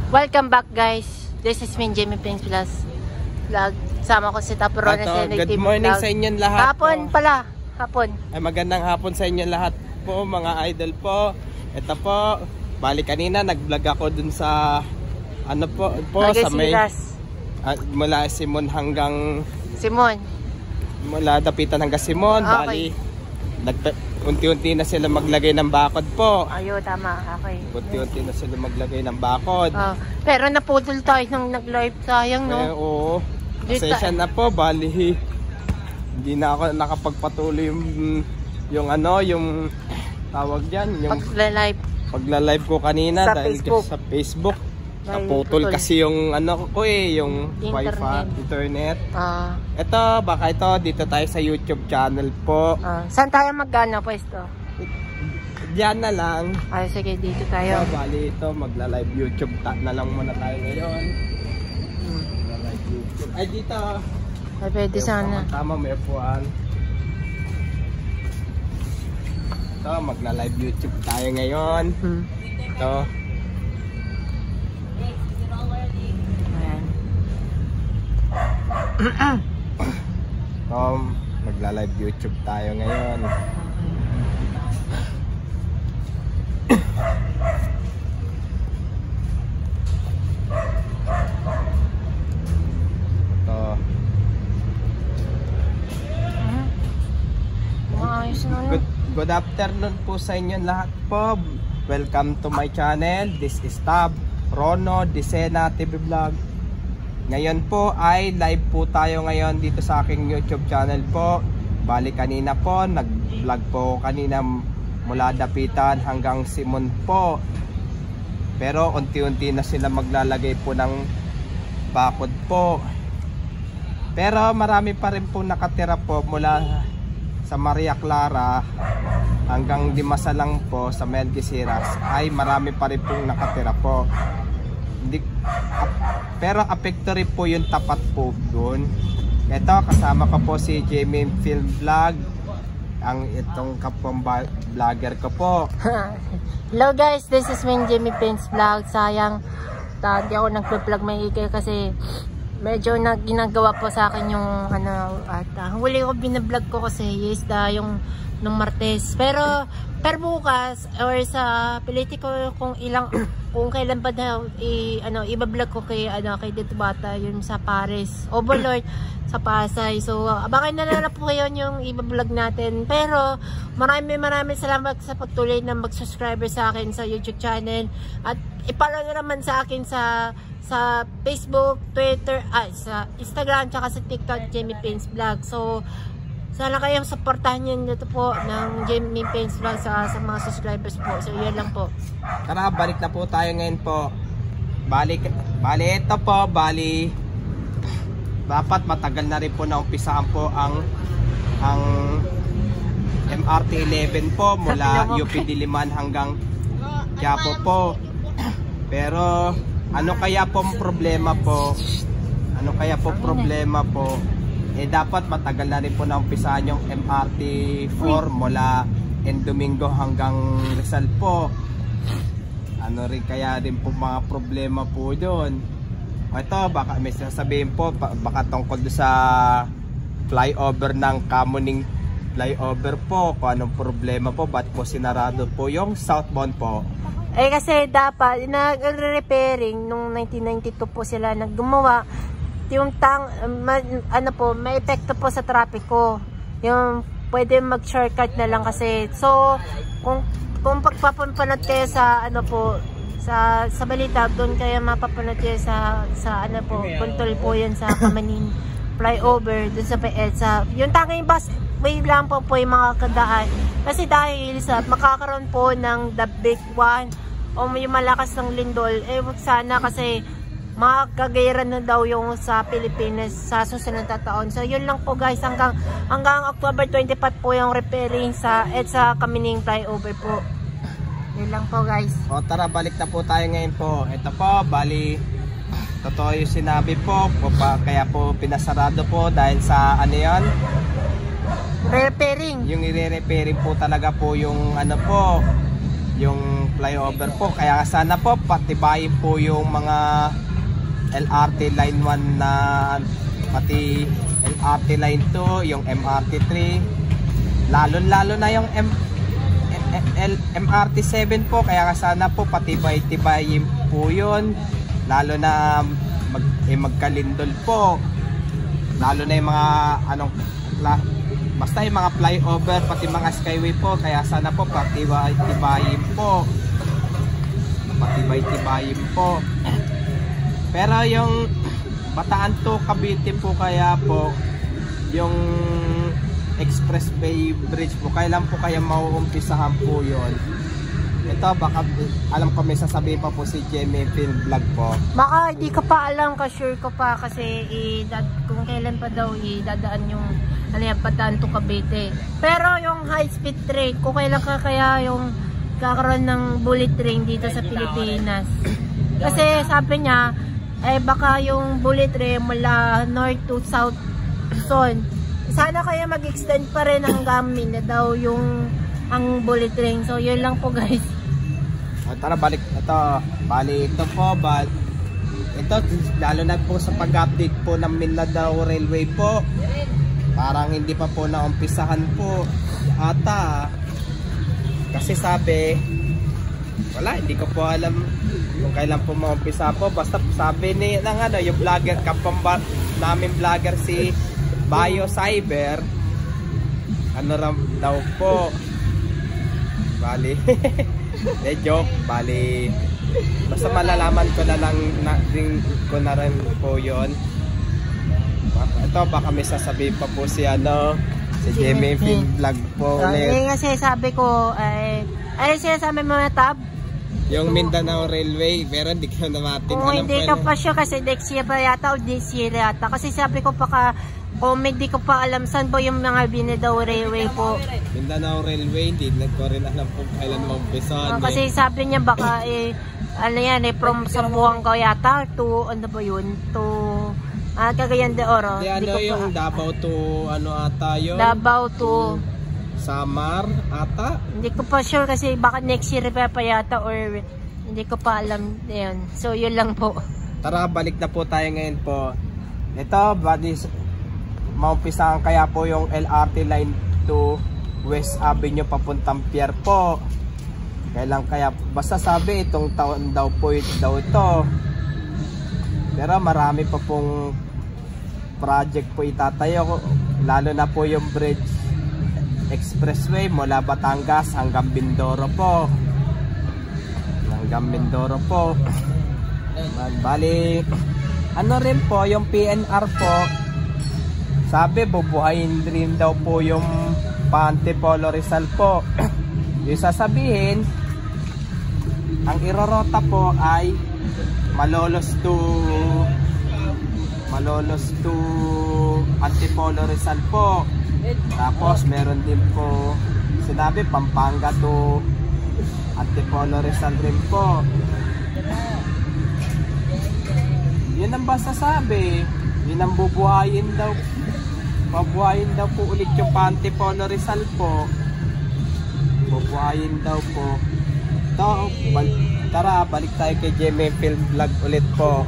Welcome back guys. This is me, Jamie Pings Plus Vlog. Sama ko si Tapuron na Good morning sa inyong lahat. Hapon pala. Hapon. Ay, magandang hapon sa inyong lahat po mga idol po. Ito po, bali kanina nag-vlog ako dun sa ano po sa may mula Simon hanggang mula Dapitan hanggang Simon. Okay. Bali unti-unti na sila maglagay ng bakod po. Ayo, tama. Okay. Unti-unti na sila maglagay ng bakod. Pero naputol tayo nang nag-live, sayang no? Oo. Pasensya na po, bali hindi na ako nakapagpatuloy yung ano, yung tawag diyan, yung pagla-live ko kanina sa dahil Facebook. Sa Facebook. Naputol kasi yung ano ko yung internet. Ito, baka ito dito tayo sa YouTube channel po. Saan tayo mag-ano pwesto? Diyan na lang. Ay, sige, dito tayo. Bali ito, magla-live YouTube na lang muna tayo ngayon. Magla-live YouTube. Ay, dito. Ay, pwede sana. Tama, may upuan. Ito, magla-live YouTube tayo ngayon. Ito. Magla-live YouTube tayo ngayon. Good afternoon po sa inyo lahat po. Welcome to my channel. This is Tab Rono Disena TV Vlog. Ngayon po ay live po tayo ngayon dito sa aking YouTube channel po. Bali kanina po, nag-vlog po kanina mula Dapitan hanggang Simon po. Pero unti-unti na sila maglalagay po ng bakod po. Pero marami pa rin po nakatira po mula sa Maria Clara hanggang Dimasalang po sa Melgisiras. Ay marami pa rin po nakatira po. Pero apekto rin po yung tapat po doon. Ito, kasama ko po si Jamie Film Vlog, ang itong kapong vlogger ko po. Hello guys, this is me, Jamie Pins Vlog. Sayang, hindi ako nag-vlog maigi kasi medyo ginagawa po sa akin yung ano, at huli ko binablog ko kasi is yung nung Martes. Pero per bukas or sa politiko kung kailan ba daw iba-vlog ko kay Dito Bata yun sa Paris Overlord sa Pasay. So abangan na lang po kayo yung iba-vlog natin. Pero maraming salamat sa pagtuloy ng mag-subscriber sa akin sa YouTube channel at i-follow nyo naman sa akin sa Facebook, Twitter, sa Instagram, tsaka sa TikTok, Jamie Pins Vlog. So sana kayong supportahan nyo dito po ng Jamie Pins Vlog sa mga subscribers po. So yan lang po. Tara, balik na po tayo ngayon po. Bali ito po, dapat matagal na rin po na umpisahan po ang MRT 11 po mula UP Diliman hanggang Quiapo po. Pero ano kaya pong problema po? Dapat matagal na rin po na umpisahan yung MRT 4 mula Domingo hanggang Rizal po. Ano rin kaya din po mga problema po doon. Ito, baka may sasabihin po, baka tungkol doon sa flyover ng Kamuning flyover po. Kung anong problema po, ba't po sinarado po yung southbound po? Kasi dapat, nag-repairing nung 1992 po sila naggumawa. Yung may epekto po sa trapiko. Yung pwede mag-shortcut na lang kasi. So, kung pagpapanat kayo sa sa balita, doon kayo mapapanat kayo sa control po yan sa Kamanin flyover, doon sa PEDSA. Yung tanging bus way lang po yung mga kadaan. Kasi dahil sa makakaroon po ng the big one o yung malakas ng lindol, sana kasi makagayran na daw yung sa Pilipinas sa susunod na taon. So yun lang po guys, hanggang October 25 po yung repairing sa EDSA Kamining flyover po. Yun lang po guys. O tara, balik na po tayo ngayon po. Ito po, bali totoo yung sinabi po, kaya po pinasarado po dahil sa ano yan? Repairing. Yung i-repairing po talaga po yung yung flyover po. Kaya sana po patibayin po yung mga LRT Line 1 na pati LRT Line 2, yung MRT 3, lalo na yung MRT 7 po. Kaya sana po patibay-tibayin po yun, lalo na magkalindol po, lalo na yung mga basta yung mga flyover, pati mga skyway po. Kaya sana po patibay-tibayin po, pero yung Bataan to Cavite po, kaya po yung expressway bridge po, kailan po kaya mauumpisahan po yun? Ito baka alam ko may sasabihin pa po si Jemmy Film Vlog po. Baka hindi ko pa alam, ka-sure ko pa kasi kung kailan pa daw idadaan yung Bataan to Cavite. Pero yung high speed train, kung kailan kaya yung kakaroon ng bullet train dito sa Pilipinas. Kasi sabi niya baka yung bullet train mula north to south zone. Sana kaya mag-extend pa rin hanggang Mindanao yung ang bullet train. So yun lang po guys. Tara balik ito po ito lalo na po sa pag-update po ng Mindanao Railway po. Parang hindi pa po naumpisahan po ata. Kasi sabi wala, hindi ko po alam kung kailan po maumpisa po. Basta sabi yung vlogger namin vlogger si Bio Cyber, daw po bali joke, bali basta malalaman ko na lang na rin po yon. Ito baka may sasabihin pa po si Jemmy Film Vlog po ulit. Kasi sabi ko sinasabi mo na tab yung Mindanao Railway, pero hindi ko natin alam. Hindi ka pa sure kasi next year pa yata o this year yata. Kasi sabi ko pa hindi ko pa alam saan po yung mga Mindanao Railway po. Mindanao Railway, hindi ko rin alam kung kailan maumpisahan. Kasi sabi niya baka from Sambuanga yata to to Cagayan de Oro. Yung Davao to ata yun? Davao to Samar ata? Hindi ko pa sure kasi baka next year pa yata or hindi ko pa alam yun. So yun lang po. Tara balik na po tayo ngayon po. Ito maumpisahan kaya po yung LRT Line 2 West Avenue papuntang Pier po. Kailan kaya? Basta sabi itong taon daw po ito. Pero marami pa pong project po itatayo, lalo na po yung bridge expressway mula Batangas hanggang Mindoro po. Bali rin po yung PNR po, sabi bubuhayin rin daw po yung Antipolo Rizal po. Yung sasabihin ang irorota po ay Malolos to Antipolo Rizal po. Tapos meron din po sinabi Pampanga to Antipolo Rizal rin po. Yun ang basta sabi. Yun ang bubuhayin daw. Pabuhayin daw po ulit yung Antipolo Rizal po. Bubuhayin daw po. Tara, balik tayo kay Jemmy Film Vlog ulit po.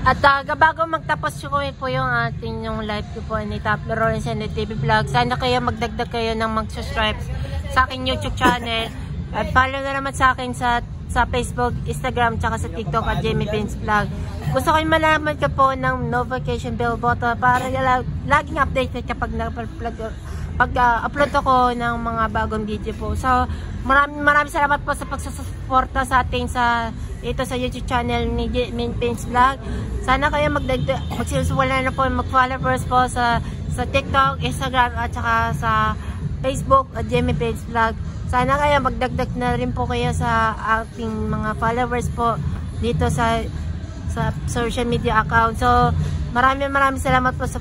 At bago magtapos po yung ating yung live ko po ni Top Lawrence and TV Vlog, sana kayo magdagdag kayo ng mag-subscribe sa aking YouTube channel. At follow na naman sa akin sa Facebook, Instagram, tsaka sa TikTok at Jemmy Pins Vlog. Gusto ko yung malaman ka po ng notification bell button para laging updated kapag pag-upload ako ng mga bagong video po. So, maraming salamat po sa pagsusuporta sa ating ito sa YouTube channel ni Jemmy Pins Vlog. Sana kayo magsiwala na po, mag-followers po sa TikTok, Instagram at saka sa Facebook at Jemmy Pins Vlog. Sana kayo magdagdag na rin po kayo sa ating mga followers po dito sa social media account. So, maraming salamat po sa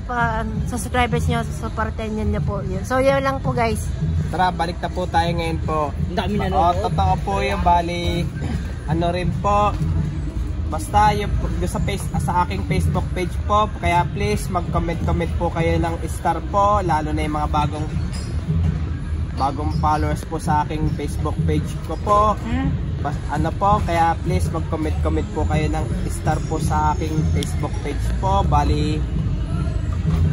subscribers nyo, sa supportan nyo po yun. So, yun lang po guys. Tara, balik na po tayo ngayon po. Dami na totoo po yung bali. Rin po. Basta yung sa aking Facebook page po. Kaya please mag-comment po kayo ng star po. Lalo na yung mga bagong bagong followers po sa aking Facebook page ko po. Ano po, kaya please mag-comment po kayo ng star po sa aking Facebook page po. Bali,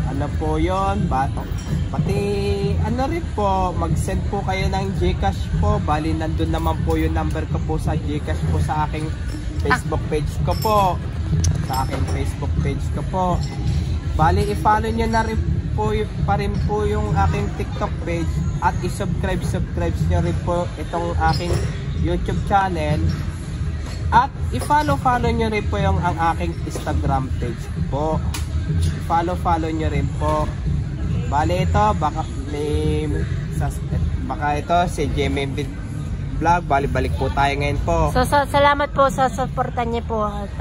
ano po yun, pati ano rin po, mag-send po kayo ng Gcash po. Bali, nandun naman po yung number ko po sa Gcash po sa aking Facebook page ko po. Sa aking Facebook page ko po. Bali, i-follow nyo na rin po pa rin po yung aking TikTok page at i-subscribe nyo rin po itong aking YouTube channel at i-follow nyo rin po yung ang aking Instagram page po. Follow nyo rin po. Bali ito, baka ito si Jimmy Vlog. Balik po tayo ngayon po. So, salamat po sa supportan niyo po at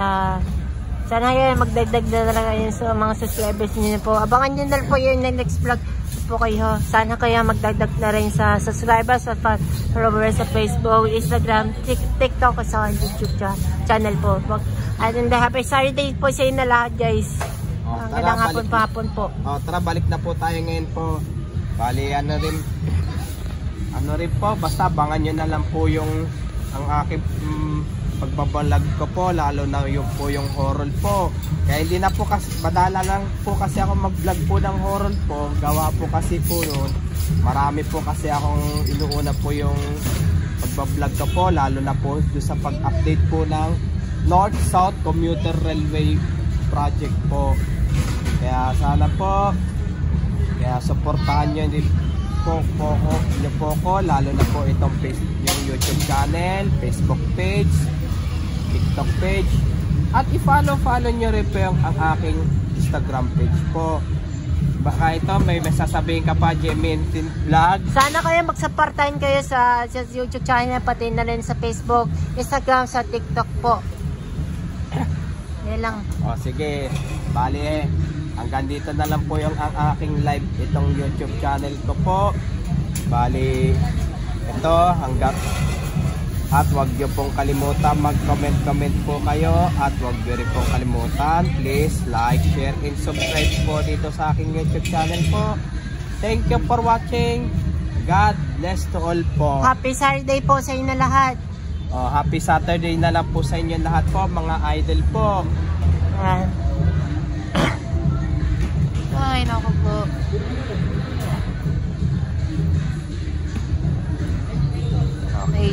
sana kayo magdagdag na talaga yun sa mga subscribers niyo po. Abangan nyo na po yun na next vlog po kayo. Sana kayo magdagdag na rin sa subscribers at followers sa Facebook, Instagram, TikTok at sa YouTube channel po. And happy Saturday po sa inyo na lahat guys. Hanggang hapon po. Tara, balik na po tayo ngayon po. Bali, ano rin po, basta abangan nyo na lang po yung ang aking pagbabalag ko po, lalo na yung po yung horror po. Kaya hindi na po kasi, madala lang po kasi ako mag-vlog po ng horror po. Gawa po kasi po noon, marami po kasi akong inuuna po yung pagbablog ko po, lalo na po doon sa pag-update po ng North-South Commuter Railway project po. Kaya sana po, kaya supportahan nyo din po ko, lalo na po itong yung YouTube channel, Facebook page, TikTok page, at i-follow nyo rin po yung ang aking Instagram page po. Baka ito may sasabihin ka pa, Jimmy Vlog. Sana kayo magsaportahan kayo sa YouTube channel, pati na rin sa Facebook, Instagram, sa TikTok po. Yan lang. O sige, bali hanggang dito na lang po yung ang aking live itong YouTube channel ko po. Bali ito hanggang, at wag niyo pong kalimutan mag-comment po kayo, at wag niyo rin pong kalimutan please like, share and subscribe po dito sa aking YouTube channel po. Thank you for watching. God bless to all po. Happy Saturday po sa inyo lahat. Happy Saturday na lang po sa inyo lahat po mga idol po. Ay, naku po. Okay.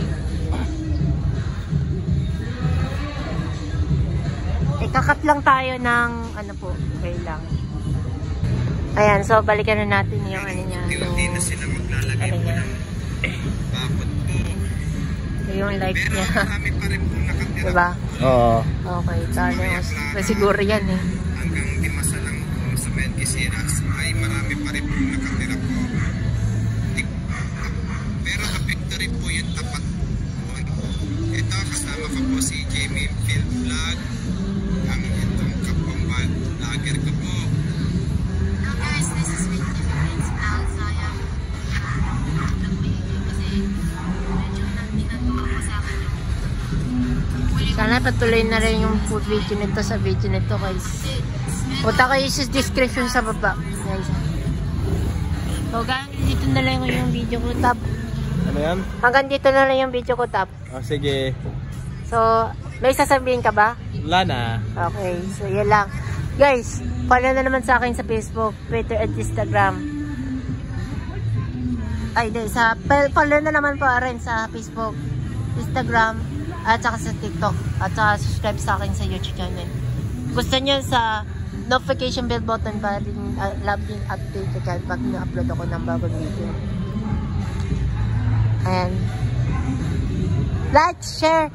Ikakat lang tayo ng ano po, okay lang. Ayan, so balikan na natin yung ano niya. Hindi na sila maglalagay po ng bakod po. Yung like niya. Marami pa rin po nakatira. Diba? Oo. Okay, tayo. Siguro yan eh. Hanggang Dimasa lang po sa Medquisiras ay marami pa rin po nakatira po. Pero apekto rin po yung tapat po. Ito, kasama ko po si Jimmy Vlog. Ang itong kapwang vlogger ko po. Hello guys, this is Vicky Prince Vlog. Sayang. Kasi medyo nagtinatuwa ko sa akin. Sana patuloy na rin yung video nito sa video nito guys. Punta kayo sa description sa baba guys. So hanggang dito na lang yung video ko, Tab. Ano yan? Hanggang dito na lang yung video ko, Tab. Sige. So may sasabihin ka ba? Wala na. Okay, so yan lang guys. Follow na naman sa akin sa Facebook, Twitter at Instagram. Ay di, follow na naman po rin sa Facebook, Instagram at saka sa TikTok, at saka subscribe sa akin sa YouTube channel. Gusto nyo sa notification bell button para rin laging update agad pag na-upload ako ng bagong video. And like, share,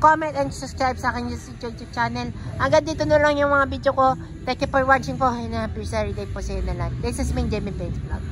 comment, and subscribe sa akin YouTube channel. Hanggang dito na lang yung mga video ko. Thank you for watching po, and happy Saturday po sa inyo na lahat. This is Jimmy Prince Vlog.